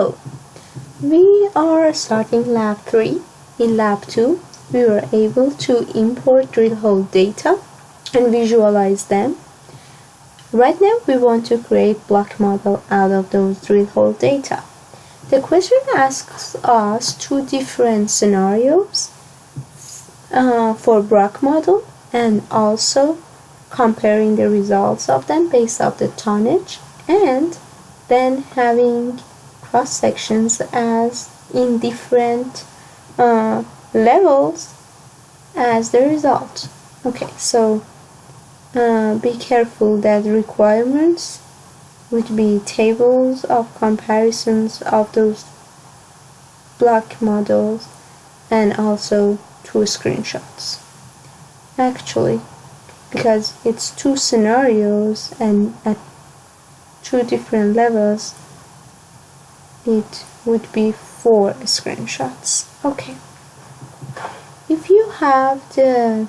So we are starting lab 3. In lab 2 we were able to import drill hole data and visualize them. Right now we want to create block model out of those drill hole data. The question asks us two different scenarios for block model, and also comparing the results of them based off the tonnage, and then having cross sections as in different levels as the result. Okay, so be careful that requirements would be tables of comparisons of those block models and also two screenshots. Actually, because it's two scenarios and at two different levels, it would be 4 screenshots. Okay. If you have the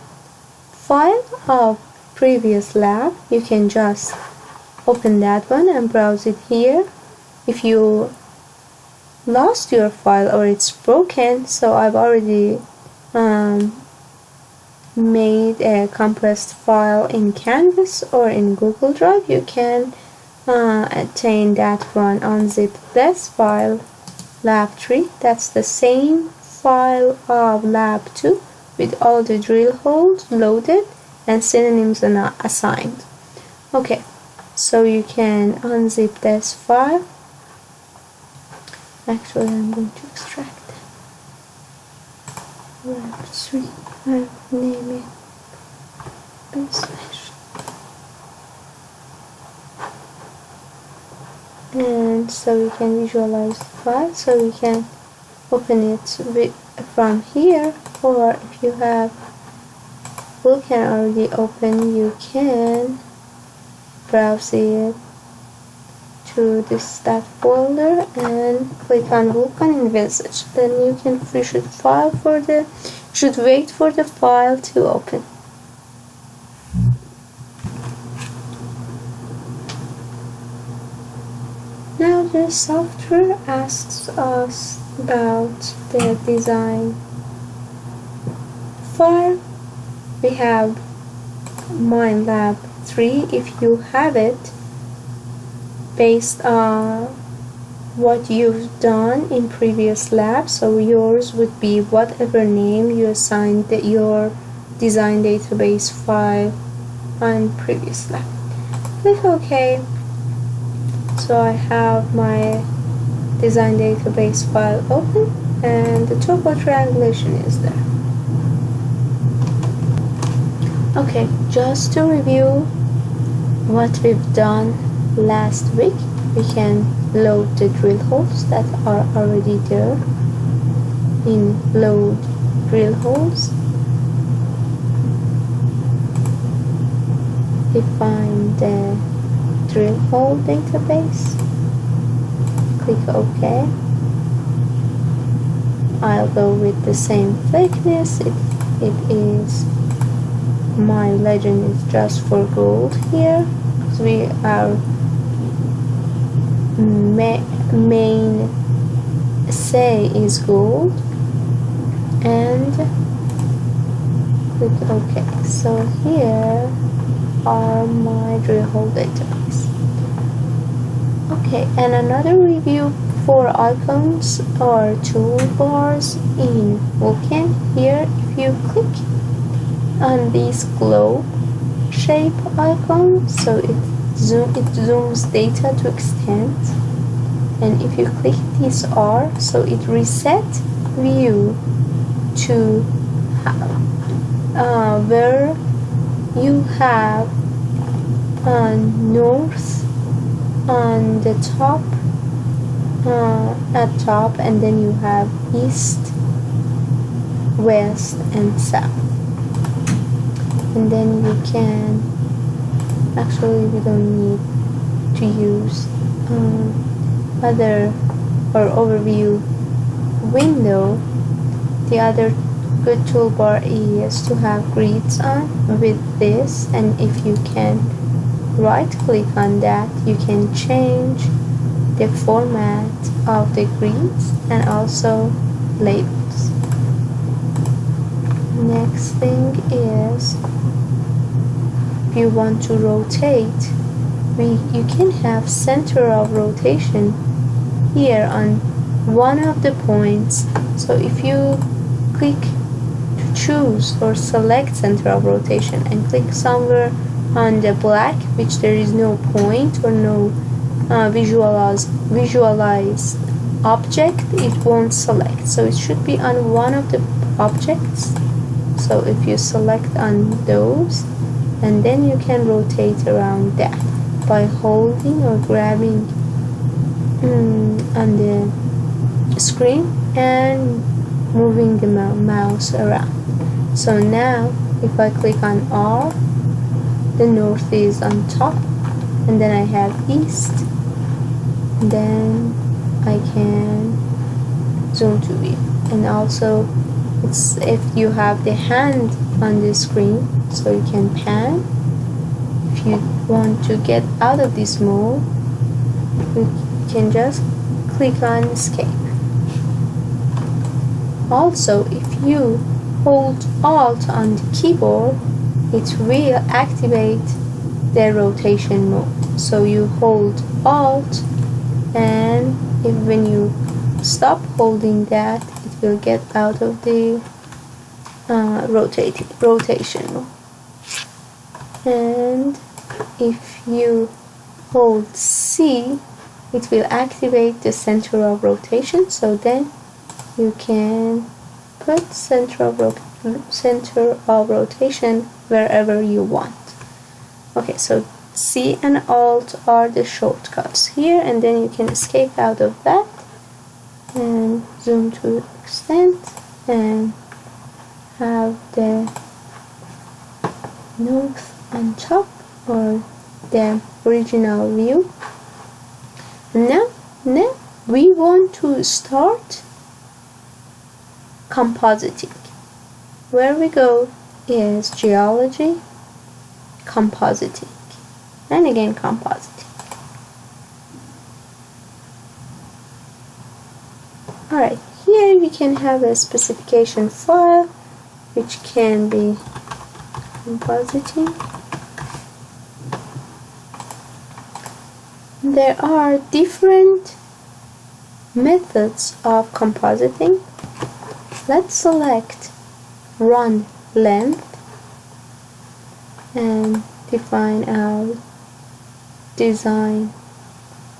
file of previous lab, you can just open that one and browse it here. If you lost your file or it's broken, so I've already made a compressed file in Canvas or in Google Drive. You can attain that one, unzip this file, lab 3. That's the same file of lab 2 with all the drill holes loaded and synonyms are assigned. Okay, so you can unzip this file. Actually, I'm going to extract lab 3. I'll name it baseline. And so we can visualize the file, so we can open it from here, or if you have Vulcan already open, you can browse it to this that folder and click on Vulcan and Visage. Then you should wait for the file to open. Now the software asks us about the design file. We have Mine Lab 3 if you have it, based on what you've done in previous lab. So yours would be whatever name you assigned your design database file on previous lab. Click OK. So I have my design database file open and the topo triangulation is there. Okay, just to review what we've done last week, we can load the drill holes that are already there in load drill holes. Define the drill hole database. Click OK. I'll go with the same thickness. It is, my legend is just for gold here, because we are main say is gold, and click OK. So here are my drill hole database. Okay, and another review for icons or toolbars in Vulcan. Here, if you click on this globe shape icon, so it zooms data to extent, and if you click this R, so it reset view to where you have north on the top, at top, and then you have east, west, and south. And then you can, actually we don't need to use other or overview window. The other good toolbar is to have grids on with this, and if you can right click on that, you can change the format of the grids and also labels. Next thing is, if you want to rotate, you can have center of rotation here on one of the points. So if you click to choose or select center of rotation and click somewhere on the black, which there is no point or no visualize object, it won't select. So it should be on one of the objects. So if you select on those, and then you can rotate around that by holding or grabbing on the screen and moving the mouse around. So now if I click on R, the north is on top, and then I have east, and then I can zoom to view. And also it's if you have the hand on the screen, so you can pan. If you want to get out of this mode, you can just click on escape. Also, if you hold Alt on the keyboard, it will activate the rotation mode. So you hold Alt, and when you stop holding that, it will get out of the rotation mode. And if you hold C, it will activate the center of rotation. So then you can put center of rotation wherever you want. Okay, so C and Alt are the shortcuts here, and then you can escape out of that and zoom to extent and have the north on top or the original view. Now we want to start compositing. Where we go is geology, compositing, and again compositing. Alright, here we can have a specification file which can be compositing. There are different methods of compositing. Let's select run length and define our design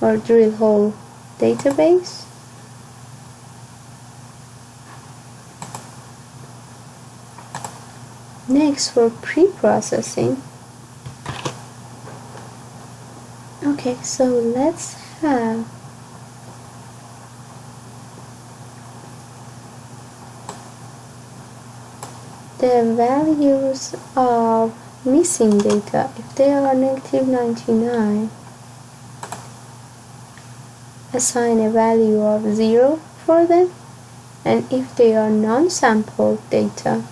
or drill hole database. Next, for pre-processing, okay, so let's have the values of missing data. If they are -99, assign a value of 0 for them, and if they are non-sampled data,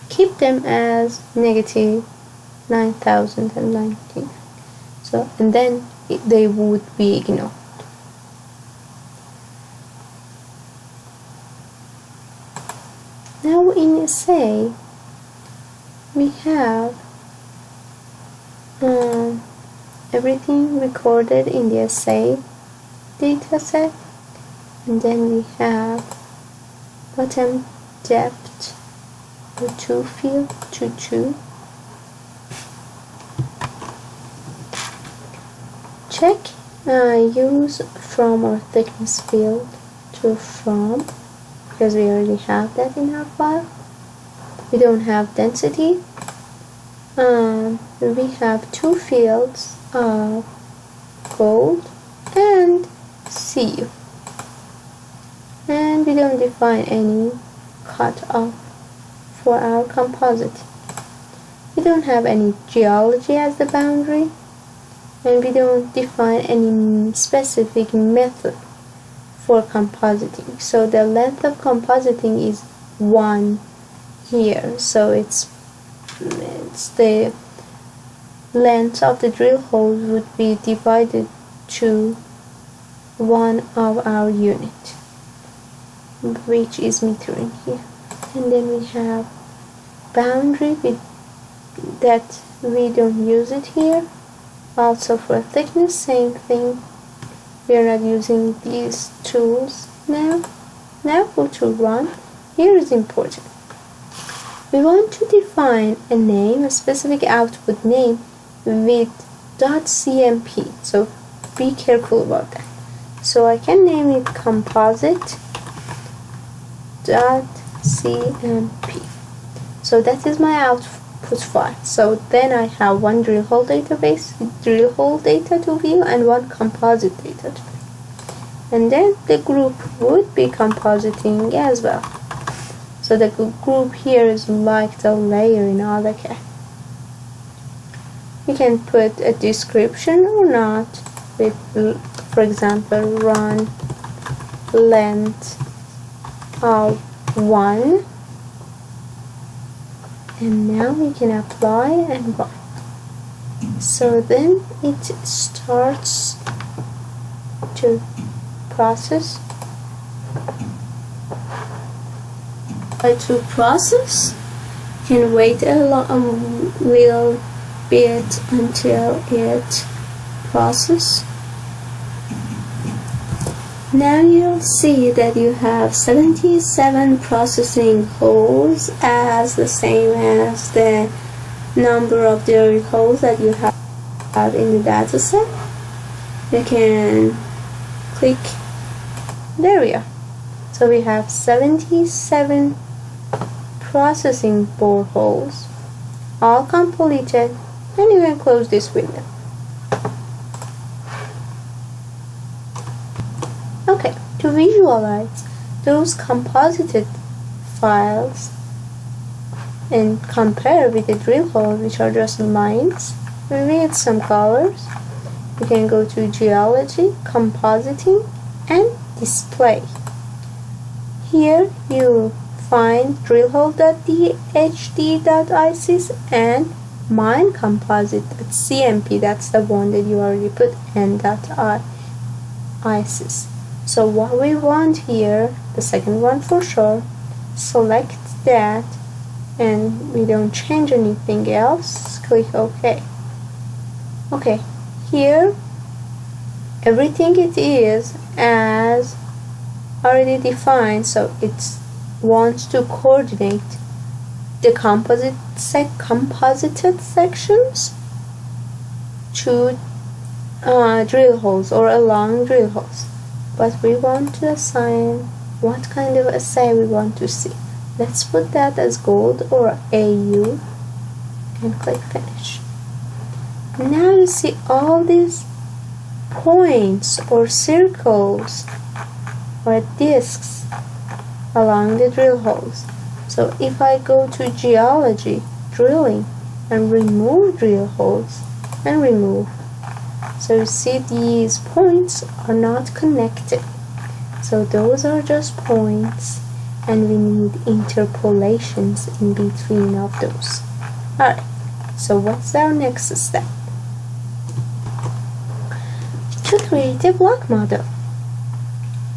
keep them as -9019. So, and then they would be ignored. Now in assay, we have everything recorded in the assay dataset, and then we have bottom depth to field to 2. Check use from or thickness field to from, because we already have that in our file. We don't have density. We have 2 fields of gold and CU, and we don't define any cutoff for our composite. We don't have any geology as the boundary, and we don't define any specific method for compositing. So the length of compositing is 1 here. So it's the length of the drill hole would be divided to one of our unit, which is metering here. And then we have boundary with that we don't use it here. Also for thickness, same thing. We are not using these tools now. Now go to run. Here is important. We want to define a name, a specific output name with .cmp. So be careful about that. So I can name it composite .cmp. So that is my output file. So then I have one drill hole database with drill hole data to view and one composite data to view. And then the group would be compositing as well. So the group here is like the layer in AutoCAD. You can put a description or not with, for example, run length of 1. And now we can apply and run. So then it starts to process. To process, can wait a little bit until it processes. Now you'll see that you have 77 processing holes, as the same as the number of the holes that you have in the dataset. You can click, there we are. So we have 77 processing boreholes, all completed, and you can close this window. Okay, to visualize those composited files and compare with the drill hole, which are just lines with some colors, you can go to Geology, Compositing, and Display. Here you find drillhole.dhd.isis and mine composite.cmp, that's the one that you already put, and .isis. So what we want here, the second one for sure, select that, and we don't change anything else, click OK. Okay, here everything it is as already defined, so it wants to coordinate the composited sections to drill holes or along drill holes. But we want to assign what kind of assay we want to see. Let's put that as gold or AU and click finish. Now you see all these points or circles or discs along the drill holes. So if I go to Geology, Drilling, and remove drill holes, and remove, so you see these points are not connected. So those are just points, and we need interpolations in between of those. Alright, so what's our next step? To create a block model,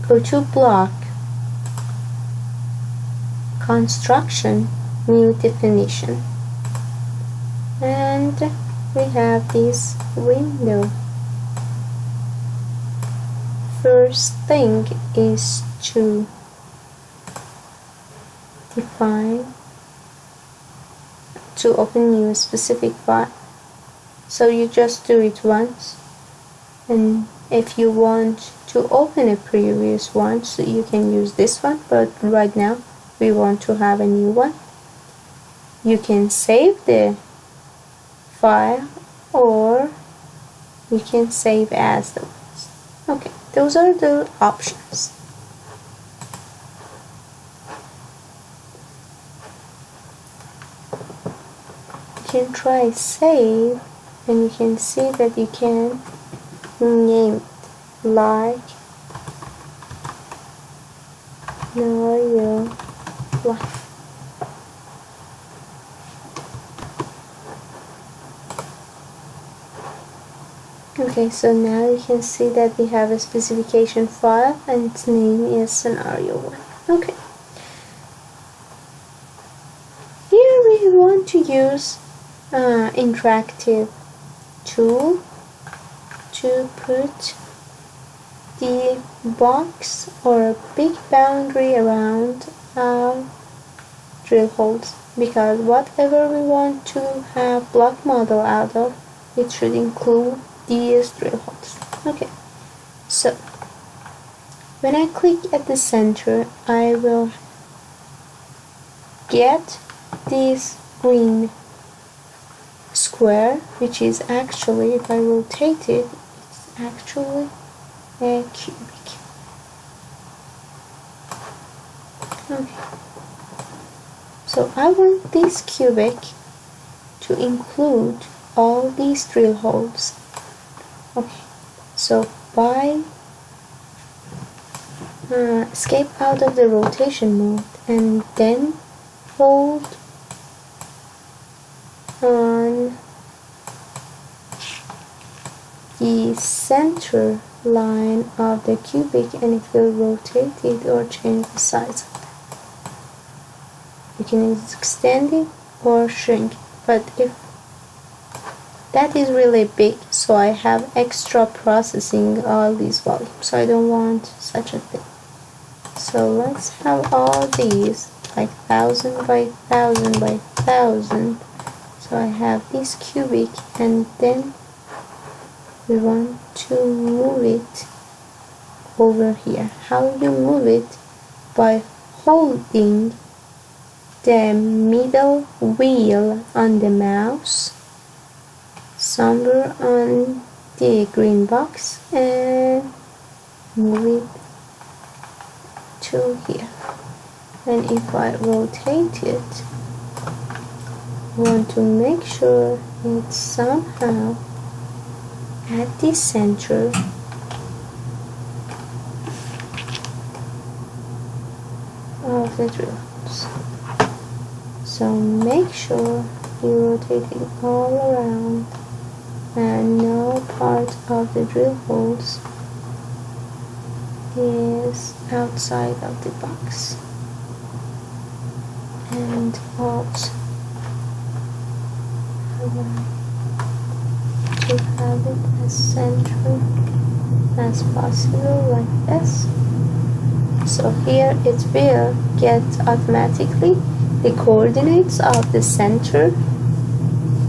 go to Block, Construction, New Definition, and we have this window. First thing is to define, to open new specific file. So you just do it once, and if you want to open a previous one, so you can use this one, but right now we want to have a new one. You can save the file or you can save as the ones. Okay, those are the options. You can try save, and you can see that you can name it like know your life. Okay, so now you can see that we have a specification file and its name is scenario 1. Okay. Here we want to use interactive tool to put the box or a big boundary around our drill holes, because whatever we want to have block model out of, it should include these drill holes. Okay, so when I click at the center, I will get this green square, which is actually, if I rotate it, it's actually a cubic. Okay, so I want this cubic to include all these drill holes. Okay, so by escape out of the rotation mode and then hold on the center line of the cubic and it will rotate it or change the size of it. You can extend it or shrink, but if that is really big, so I have extra processing all these volumes, so I don't want such a thing. So let's have all these like 1000 by 1000 by 1000. So I have this cubic and then we want to move it over here. How do you move it? By holding the middle wheel on the mouse somewhere on the green box and move it to here. And if I rotate it, I want to make sure it's somehow at the center of the drill holes. So make sure you rotate it all around and no part of the drill holes is outside of the box. And also I want to have it as central as possible, like this. So here it will get automatically the coordinates of the center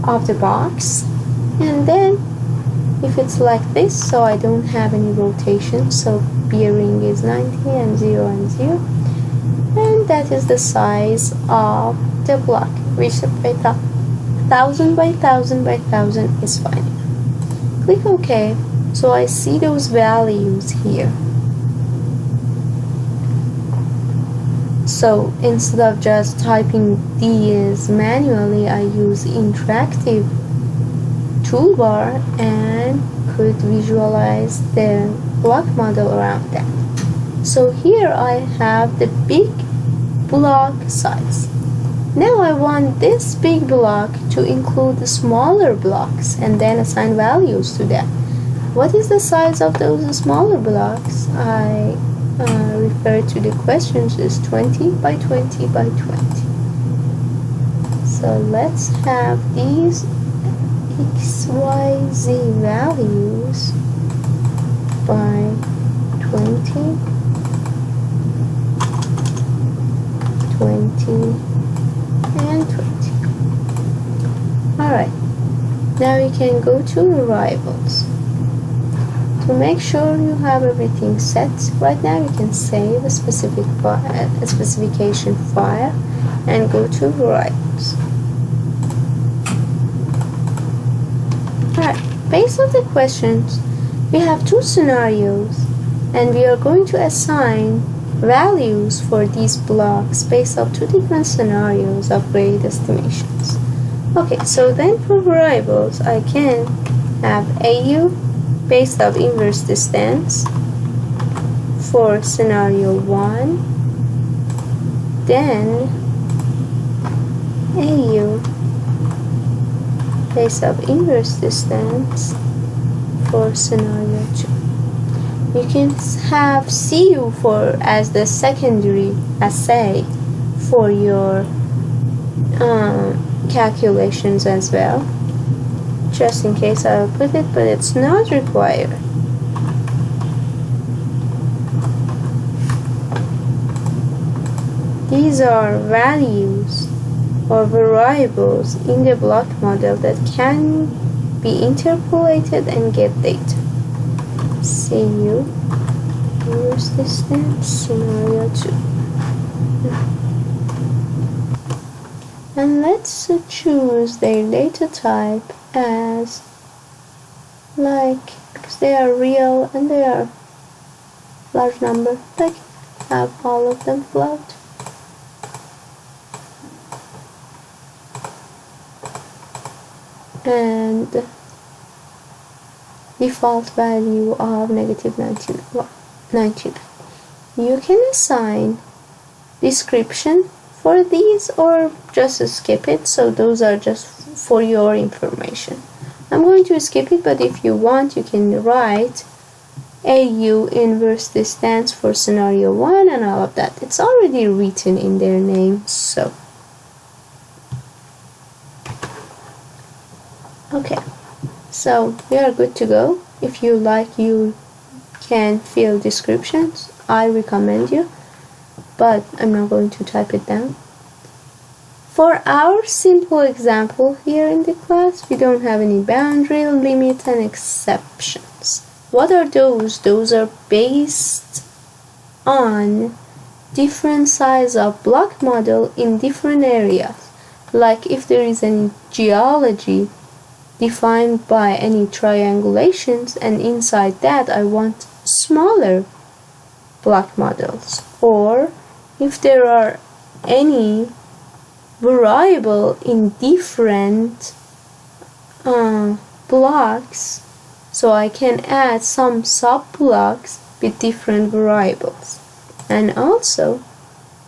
of the box, and then if it's like this, so I don't have any rotation, so bearing is 90 and 0 and 0, and that is the size of the block. We separate up 1000 by 1000 by 1000 is fine. Click OK. So I see those values here. So instead of just typing these manually, I use interactive toolbar and could visualize the block model around that. So here I have the big block size. Now I want this big block to include the smaller blocks and then assign values to them. What is the size of those smaller blocks? I refer to the questions is 20 by 20 by 20. So let's have these XYZ values by 20, 20, and 20. Alright, now you can go to variables. To make sure you have everything set, right now you can save a specification file and go to variables. Alright, based on the questions, we have two scenarios and we are going to assign values for these blocks based on two different scenarios of grade estimations. Okay, so then for variables, I can have AU based on inverse distance for scenario 1, then AU based on inverse distance for scenario 2. You can have CU for as the secondary assay for your calculations as well. Just in case I will put it, but it's not required. These are values or variables in the block model that can be interpolated and get data. CU, use this then, scenario 2. And let's choose their data type as because they are real and they are large number, have all of them float. And default value of negative 99. You can assign description for these or just skip it, so those are just for your information. I'm going to skip it, but if you want you can write AU inverse distance for scenario 1 and all of that. It's already written in their name, so okay, so we are good to go. If you like, you can fill descriptions. I recommend you, but I'm not going to type it down. For our simple example here in the class, we don't have any boundary, limit, and exceptions. What are those? Those are based on different size of block model in different areas. Like if there is any geology defined by any triangulations, and inside that I want smaller block models, or if there are any variable in different blocks, so I can add some sub blocks with different variables. And also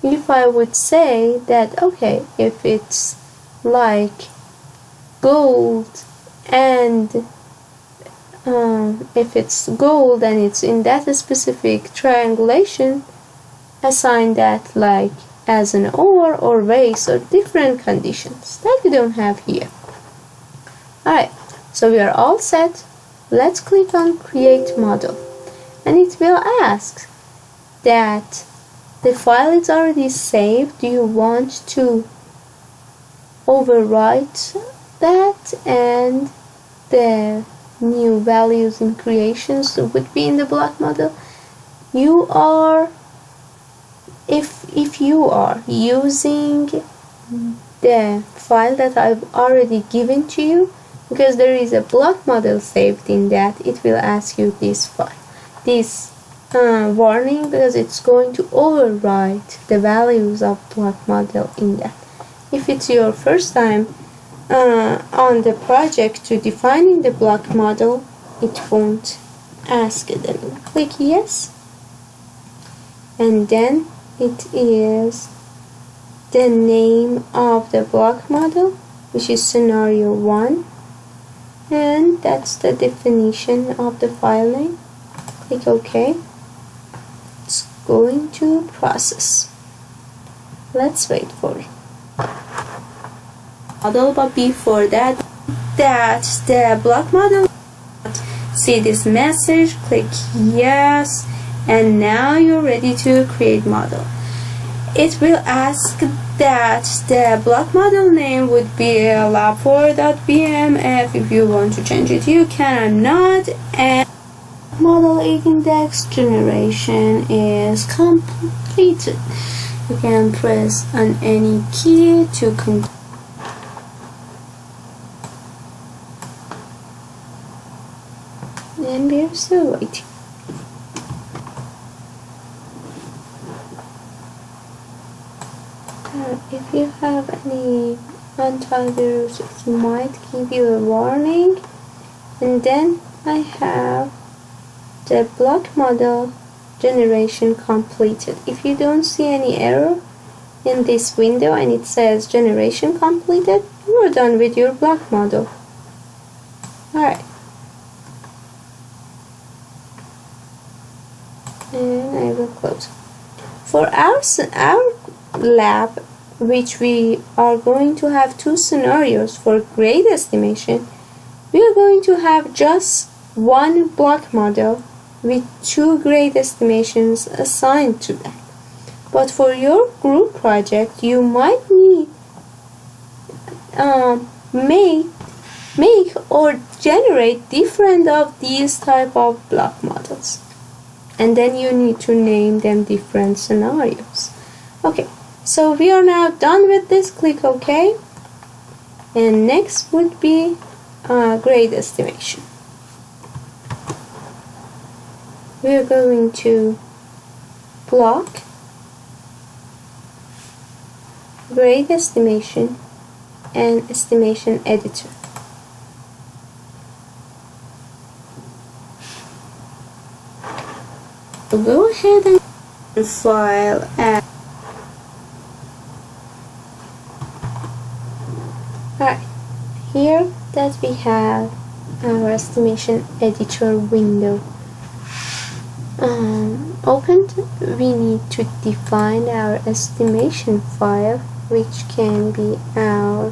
if I would say that okay, if it's like gold and if it's gold and it's in that specific triangulation, assign that like as an ore or vase or different conditions that we don't have here. Alright, so we are all set. Let's click on create model, and it will ask that the file is already saved. Do you want to overwrite that and the new values in creations would be in the block model? You are, if you are using the file that I've already given to you, because there is a block model saved in that, it will ask you this file, this warning, because it's going to overwrite the values of block model in that. If it's your first time on the project to defining the block model, it won't ask it anymore. Click yes, and then it is the name of the block model, which is scenario 1, and that's the definition of the file name. Click OK. It's going to process. Let's wait for it. Model, but before that the block model, see this message, click yes, and now you're ready to create model. It will ask that the block model name would be lab4.bmf. If you want to change it, you can. I'm not. And model index generation is completed. You can press on any key to complete. And we are still waiting. If you have any antivirus, it might give you a warning. And then I have the block model generation completed. If you don't see any error in this window and it says generation completed, you are done with your block model. Alright. close. For our lab, which we are going to have two scenarios for grade estimation, we are going to have just one block model with two grade estimations assigned to them. But for your group project, you might need make or generate different of these type of block models, and then you need to name them different scenarios. Okay, so we are now done with this. Click OK, and next would be grade estimation. We are going to block grade estimation and estimation editor. So go ahead and file as alright. Here that we have our estimation editor window opened, we need to define our estimation file, which can be our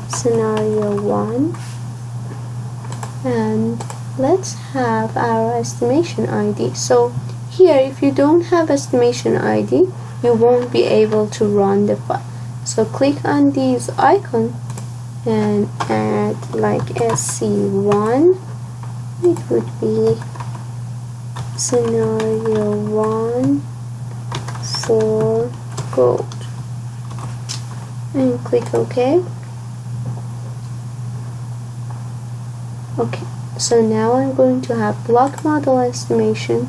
scenario 1, and let's have our estimation ID. So here, if you don't have estimation ID, you won't be able to run the file. So click on these icons and add like SC1. It would be scenario 1 for gold, and click OK. Okay, so now I'm going to have block model estimation.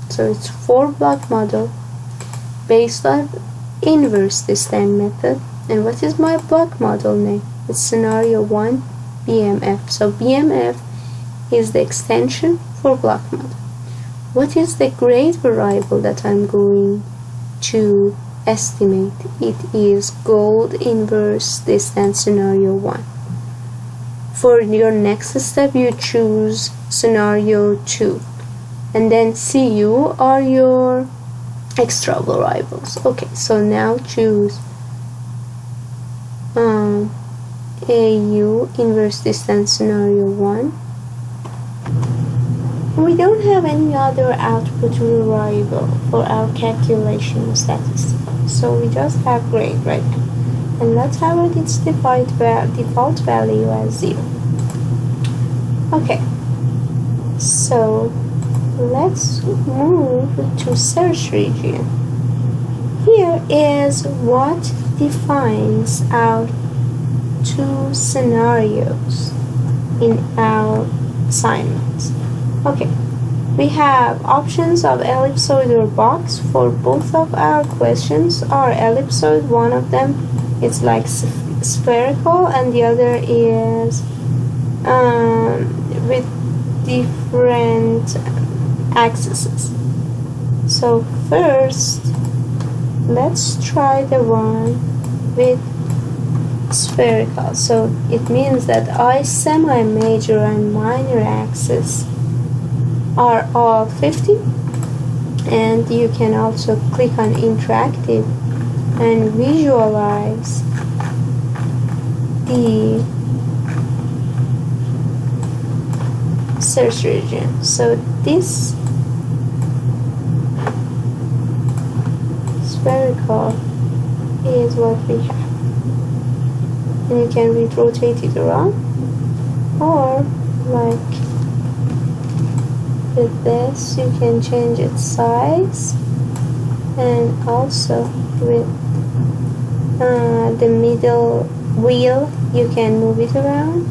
So it's 4 block model based on inverse descent method. And what is my block model name? It's scenario 1 BMF. So BMF is the extension for block model. What is the grade variable that I'm going to estimate? It is gold inverse descent scenario 1. For your next step, you choose scenario 2, and then CU are your extra variables. Okay, so now choose AU inverse distance scenario 1. We don't have any other output variable for our calculation statistics, so we just have grade right now. And let's have its default value as 0. Okay, so let's move to search region. Here is what defines our two scenarios in our assignment. Okay, we have options of ellipsoid or box for both of our questions. Are ellipsoid, one of them it's like spherical, and the other is with different axes. So first, let's try the one with spherical. So it means that I semi-major and minor axis are all 50, and you can also click on interactive and visualize the search region. So this spherical is what we have, and you can rotate it around, or like with this you can change its size, and also with the middle wheel you can move it around,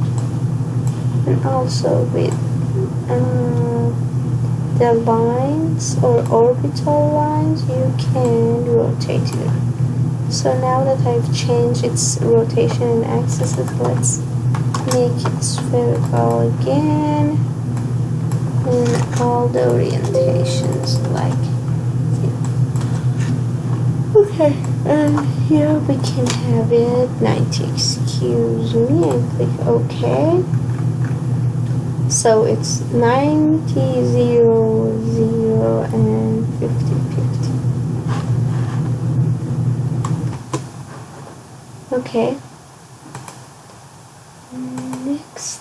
and also with the lines or orbital lines you can rotate it. So now that I've changed its rotation and axis, let's make it spherical again in all the orientations, like okay, and here we can have it 90, excuse me, and click OK. So it's 90, 0, 0, and 50, 50. Okay. Next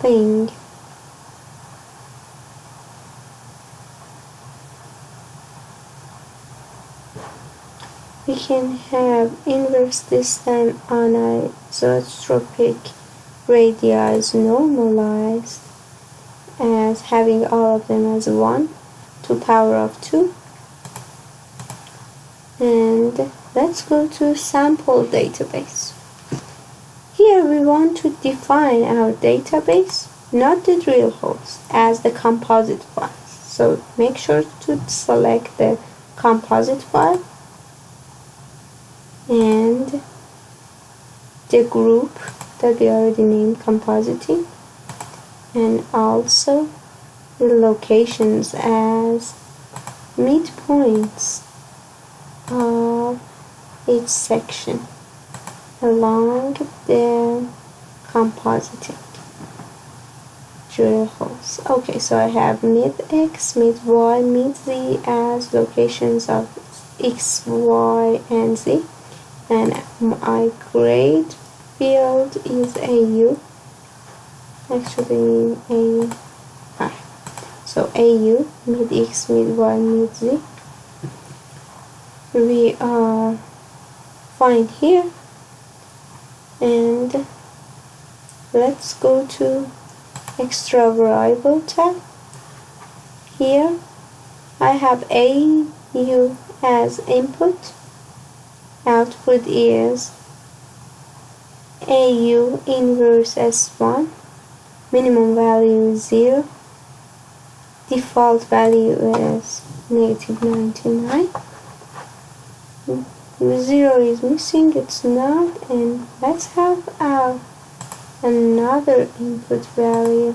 thing. We can have inverse distance anisotropic radii is normalized as having all of them as 1 to power of 2. And let's go to sample database. Here we want to define our database, not the drill holes, as the composite files. So make sure to select the composite file and the group that we already named compositing, and also the locations as midpoints of each section along the compositing drill holes. Okay, so I have mid X, mid Y, mid Z as locations of X, Y, and Z, and my grade field is AU. Actually, AU. So AU, mid X, mid Y, mid Z. We are fine here, and let's go to extra variable tab. Here I have AU as input, output is AU inverse S1, minimum value is 0, default value is -99, 0 is missing, it's not, and let's have another input value.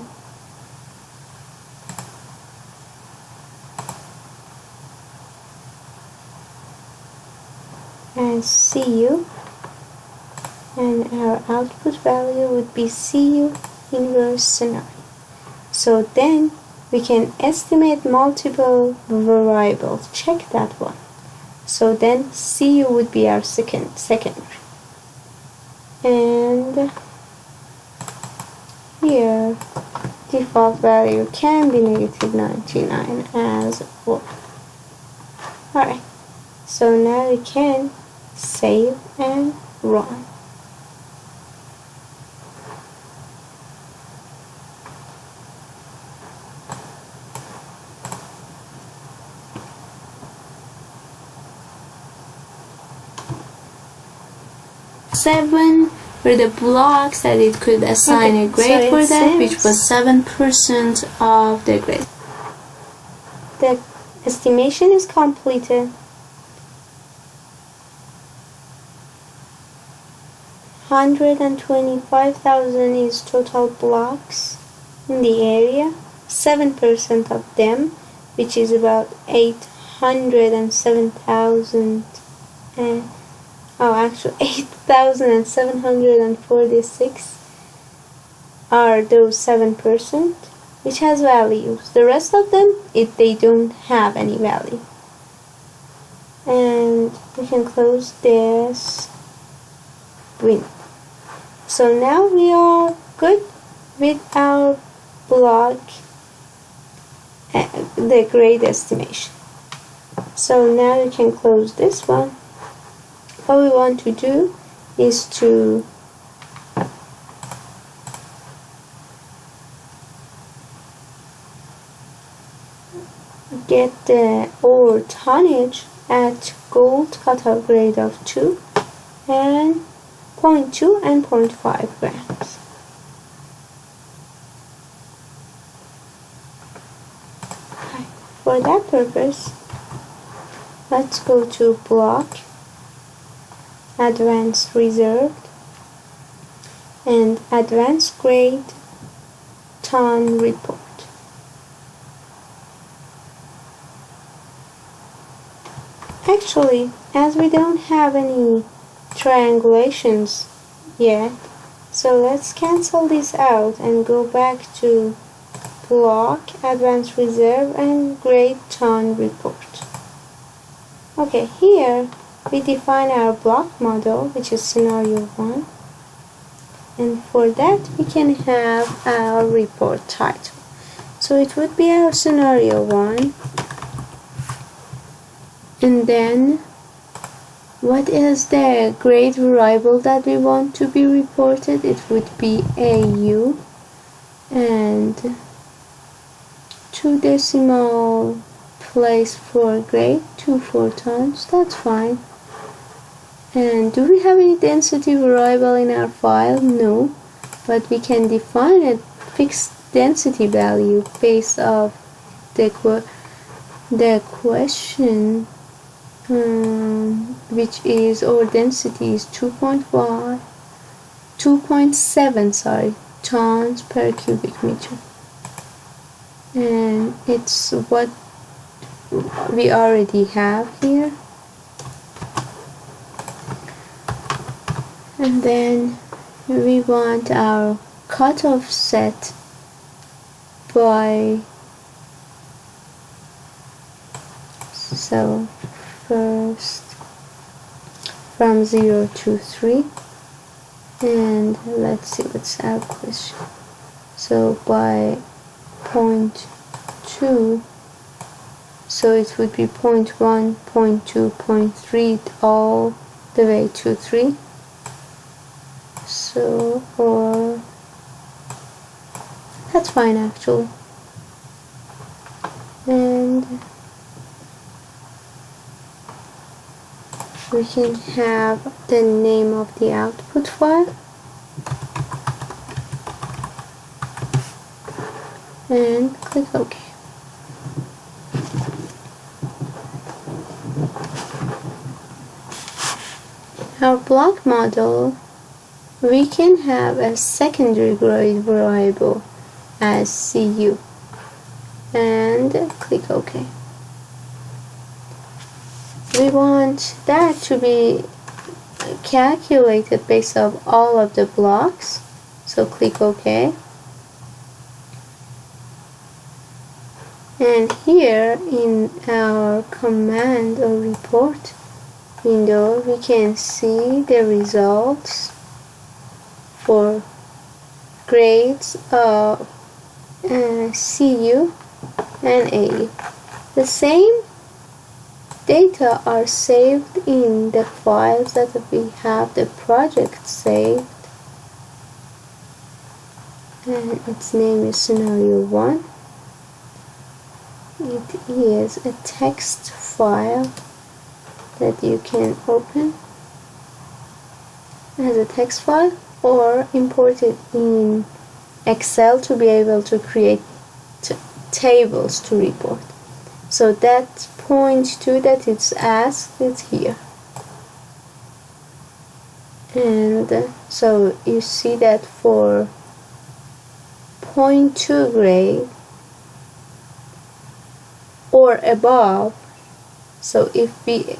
And CU, and our output value would be CU inverse 9. So then we can estimate multiple variables. Check that one. So then CU would be our secondary. And here default value can be -99 as well. Alright, so now we can save and run. Seven were the blocks that it could assign a grade for that, which was 7% of the grade. The estimation is completed. 125,000 is total blocks in the area. 7% of them, which is about 807,000, actually 8,746 are those 7%, which has values. The rest of them, they don't have any value. And we can close this window. So now we are good with our block, the grade estimation. So now we can close this one. What we want to do is to get the ore tonnage at gold cutoff grade of 2 and 0.2 and 0.5 grams. For that purpose, let's go to block, advanced reserved, and advanced grade ton report. Actually, as we don't have any triangulations yet, so let's cancel this out and go back to block, advanced reserve, and grade ton report. Okay, here we define our block model, which is scenario 1. And for that, we can have our report title. So it would be our scenario 1. And then, what is the grade variable that we want to be reported? It would be AU and 2 decimal place for grade, 2 photons, that's fine. And do we have any density variable in our file? No, but we can define a fixed density value based off the question, which is our density is 2.7 tons per cubic meter, and it's what we already have here. And then we want our cutoff set by, so first from 0 to 3, and let's see what's our question. So by 0.2, so it would be 0.1, 0.2, 0.3, all the way to 3. So, or that's fine actually. And we can have the name of the output file, and click OK. Our block model, we can have a secondary grade variable as CU, and click OK. We want that to be calculated based on all of the blocks, so click OK. And here in our command or report window, we can see the results for grades of CU and AU. The same data are saved in the files that we have the project saved, and its name is scenario 1. It is a text file that you can open as a text file or import it in Excel to be able to create tables to report. So that 0.2 that it's asked is here. And so you see that for 0.2 grade or above, so if we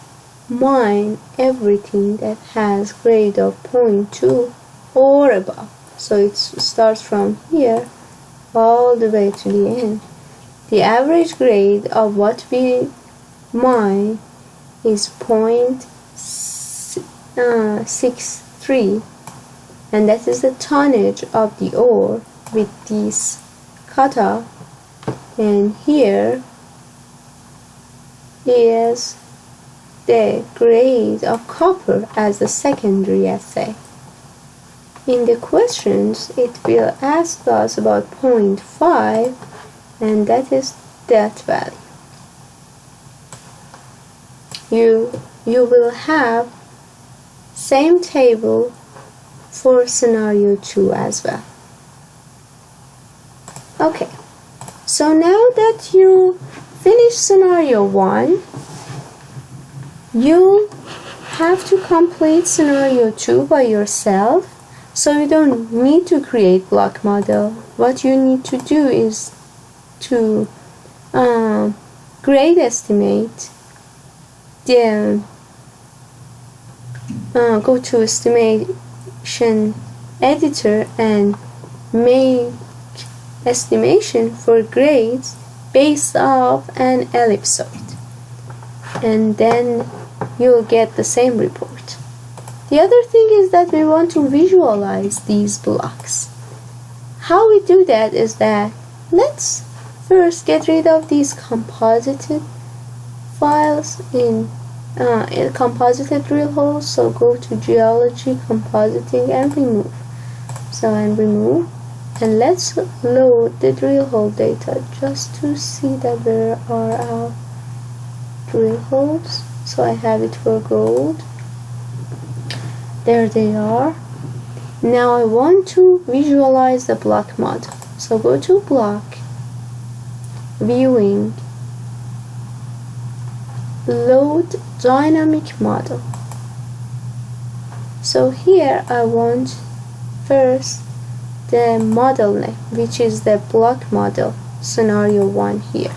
mine everything that has grade of 0.2 or above, so it starts from here all the way to the end, the average grade of what we mine is 0.63, and that is the tonnage of the ore with this cutoff. And here is the grade of copper as the secondary assay. In the questions, it will ask us about 0.5, and that is that value. You will have same table for scenario 2 as well. Okay, so now that you finish scenario 1, you have to complete scenario 2 by yourself, so you don't need to create block model. What you need to do is to grade estimate, then go to estimation editor and make estimation for grades based off an ellipsoid, and then you'll get the same report. The other thing is that we want to visualize these blocks. How we do that is that let's first get rid of these composited files in composited drill holes. So go to geology, compositing, and remove. And let's load the drill hole data just to see that where are our drill holes. So I have it for gold. There they are. Now I want to visualize the block model. So go to block, viewing, load dynamic model. So here I want first the model name, which is the block model scenario 1 here,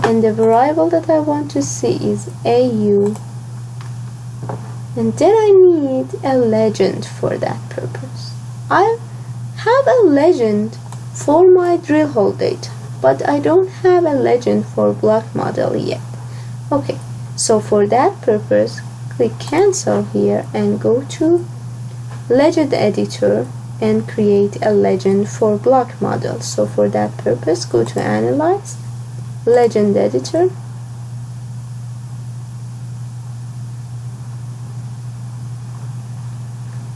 and the variable that I want to see is AU, and then I need a legend for that purpose. I have a legend for my drill hole data, but I don't have a legend for block model yet. Okay, so for that purpose, click cancel here and go to legend editor and create a legend for block model. So for that purpose, go to analyze, legend editor,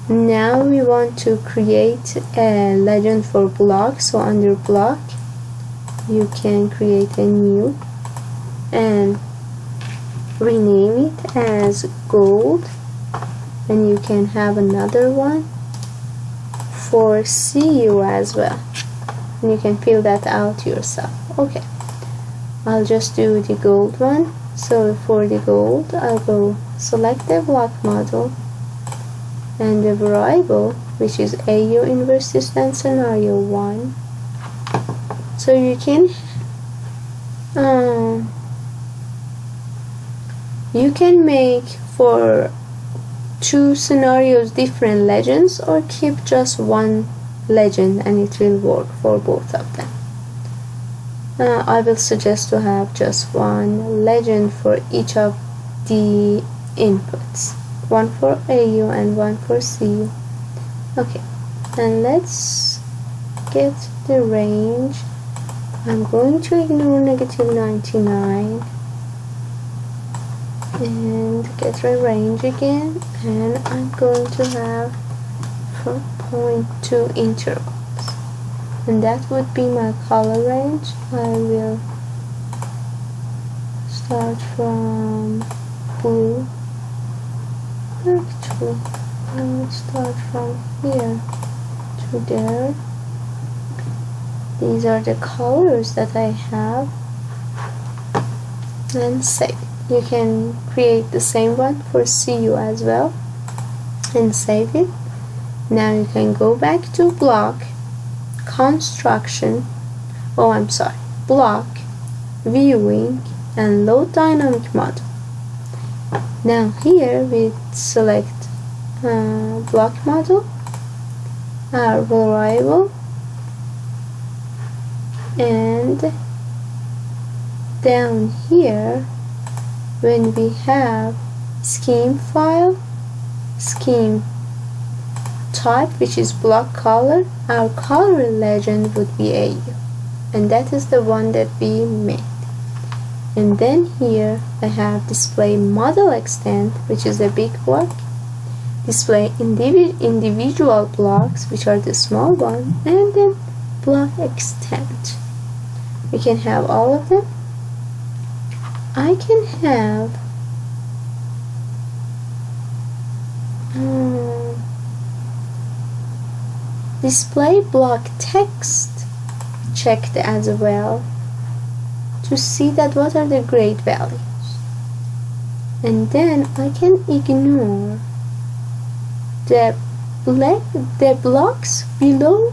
now we want to create a legend for block. So under block you can create a new and rename it as gold, and you can have another one for CU as well, and you can fill that out yourself. Okay, I'll just do the gold one. So for the gold, I'll go select the block model and the variable, which is AU inverse distance scenario 1. So you can make for 2 scenarios different legends, or keep just one legend and it will work for both of them. I will suggest to have just one legend for each of the inputs, one for AU and one for CU. Okay, and let's get the range. I'm going to ignore -99 and get the range again, and I'm going to have 4.2 intervals, and that would be my color range. I will start from blue. Actually, I will start from here to there. These are the colors that I have, and save. You can create the same one for CU as well and save it. Now you can go back to block, construction, block, viewing, and load dynamic model. Now here we select block model, our variable, and down here when we have scheme file, scheme type, which is block color, our color legend would be AU, and that is the one that we made. And then here I have display model extent, which is a big block, display individual blocks, which are the small one, and then block extent. We can have all of them. I can have display block text checked as well to see that what are the grade values, and then I can ignore the blocks below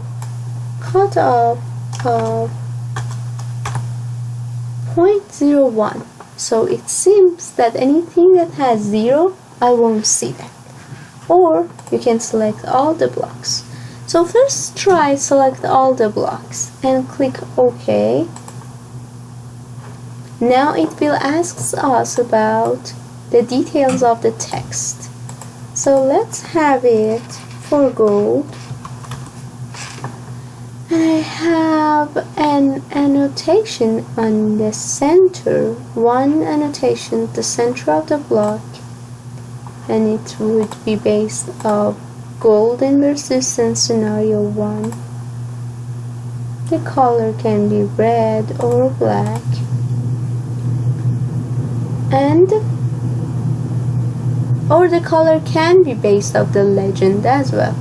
cutoff of 0.01. So it seems that anything that has 0, I won't see that. Or you can select all the blocks. So first try select all the blocks and click OK. Now it will ask us about the details of the text. So let's have it for gold. And I have an annotation on the center, one annotation, the center of the block, and it would be based of golden persistent scenario 1. The color can be red or black, or the color can be based of the legend as well.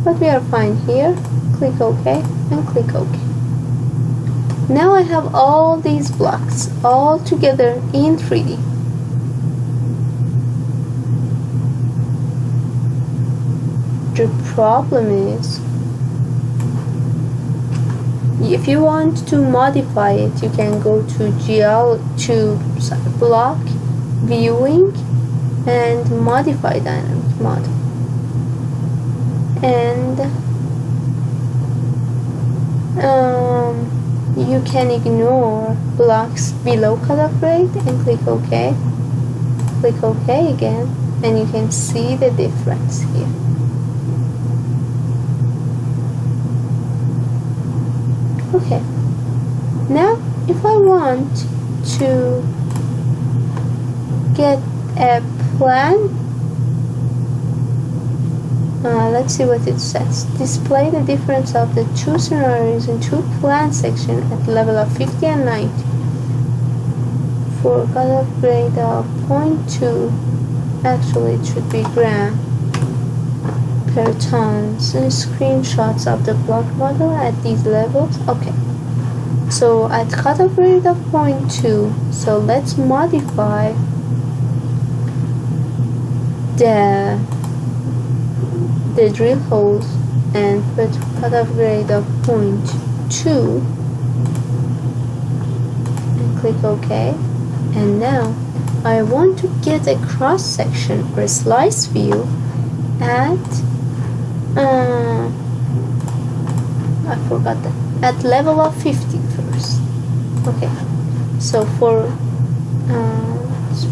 But we are fine here. Click OK and click OK. Now I have all these blocks all together in 3D. The problem is, if you want to modify it, you can go to block viewing and modify dynamic model, and you can ignore blocks below cutoff grade and click OK. Click OK again, and you can see the difference here. Okay, now if I want to get a plan, let's see what it says. Display the difference of the two scenarios in two plan sections at level of 50 and 90 for cutoff grade of 0.2. Actually it should be gram per tons, and screenshots of the block model at these levels. Okay, so at cutoff grade of 0.2, so let's modify the drill holes and put cutoff grade of 0.2 and click OK. And now I want to get a cross section or a slice view at I forgot that, at level of 50 first. Okay, so for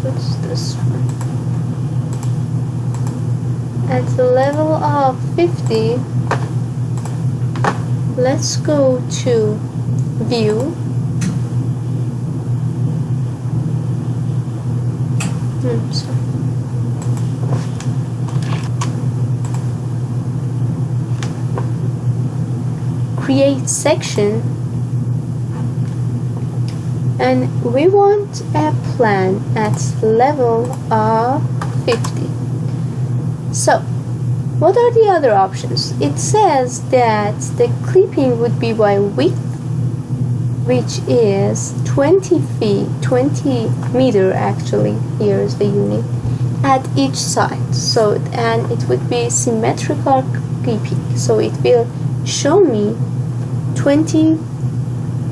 what's this one? At the level of 50, let's go to view. Sorry. Create section, and we want a plan at level of 50. So what are the other options? It says that the clipping would be by width, which is 20 feet, 20 meter actually, here is the unit, at each side. So, and it would be symmetrical clipping, so it will show me 20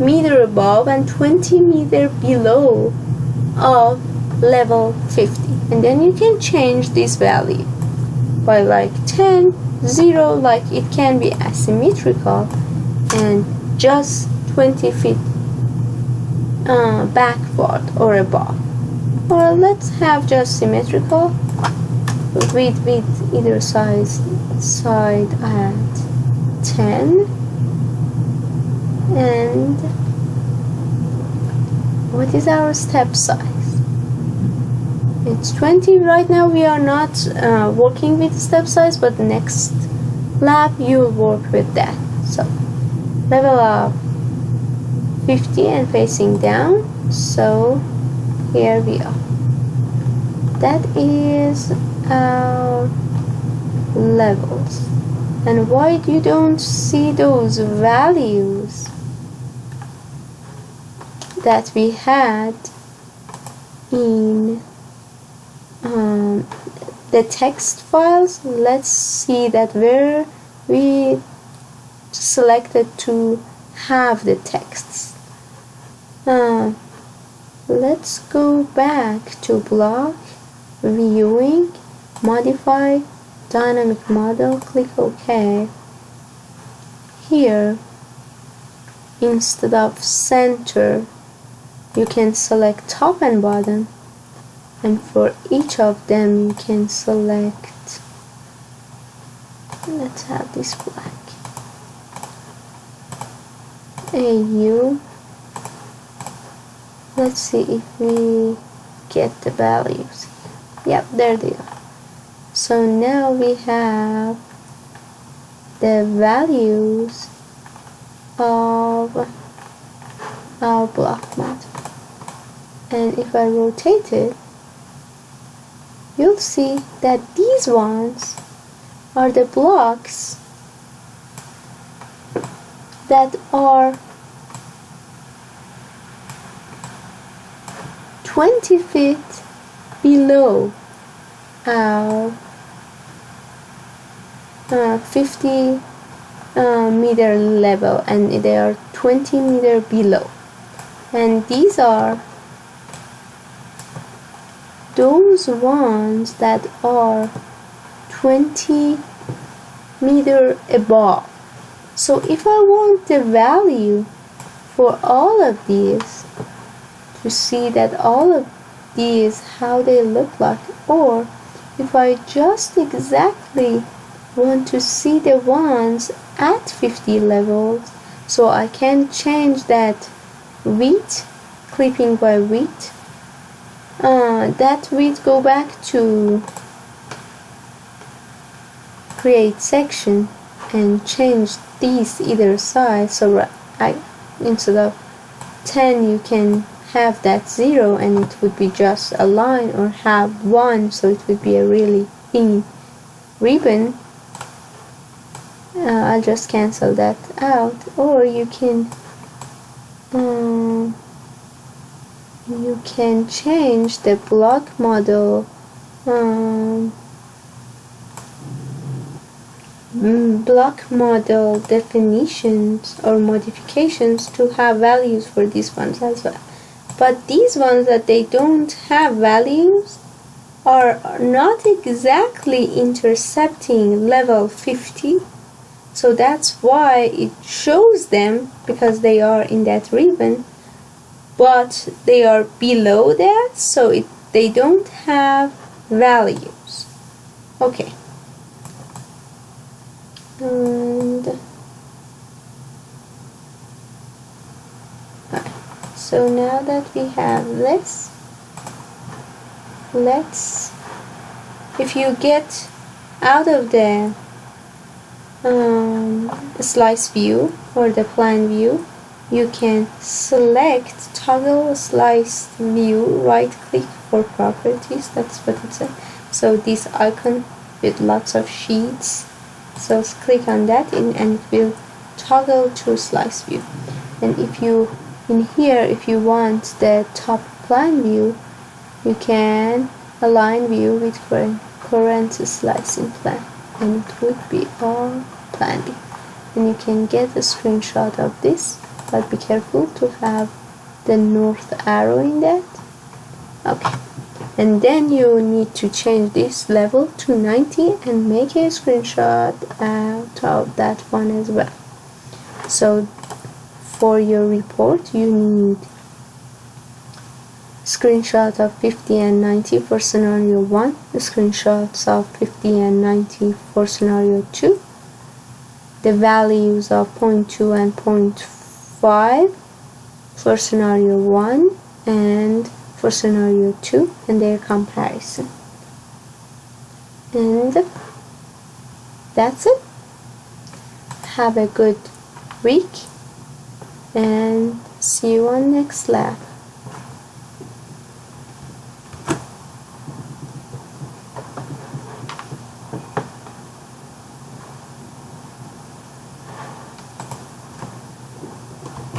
meter above and 20 meter below of level 50, and then you can change this value by like 10, 0, like it can be asymmetrical and just 20 feet backward or above, or let's have just symmetrical with either side at 10. And what is our step size? It's 20. Right now we are not working with step size, but next lab you'll work with that. So level of 50 and facing down. So here we are. That is our levels. And why you don't see those values that we had in the text files? Let's see that where we selected to have the texts. Let's go back to block, viewing, modify, dynamic model, click OK, here, instead of center, you can select top and bottom, and for each of them you can select, let's have this black, AU. Let's see if we get the values. Yep, there they are. So now we have the values of our block model. And if I rotate it, you'll see that these ones are the blocks that are 20 feet below our 50 meter level, and they are 20 meter below. And these are those ones that are 20 meter above. So if I want the value for all of these, to see that all of these how they look like, or if I just exactly want to see the ones at 50 levels, so I can change that width, clipping by width, that width go back to create section and change these either side. So instead of 10 you can have that 0 and it would be just a line, or have 1 so it would be a really thin ribbon. I'll just cancel that out. Or you can change the block model definitions or modifications to have values for these ones as well. But these ones that they don't have values are not exactly intercepting level 50, so that's why it shows them, because they are in that ribbon, but they are below that, so they don't have values. Okay. And so now that we have this, if you get out of the slice view or the plan view, you can select toggle slice view, right click for properties, that's what it says. So this icon with lots of sheets, so click on that and it will toggle to slice view. And if you in here, if you want the top plan view, you can align view with current slicing plan, and it would be all plan view. And you can get a screenshot of this, but be careful to have the north arrow in that. Okay, and then you need to change this level to 90 and make a screenshot out of that one as well. So for your report you need screenshot of 50 and 90 for scenario 1, screenshots of 50 and 90 for scenario 2, the values of 0.2 and 0.5 for scenario 1 and for scenario 2, and their comparison. And that's it. Have a good week and see you on next lab.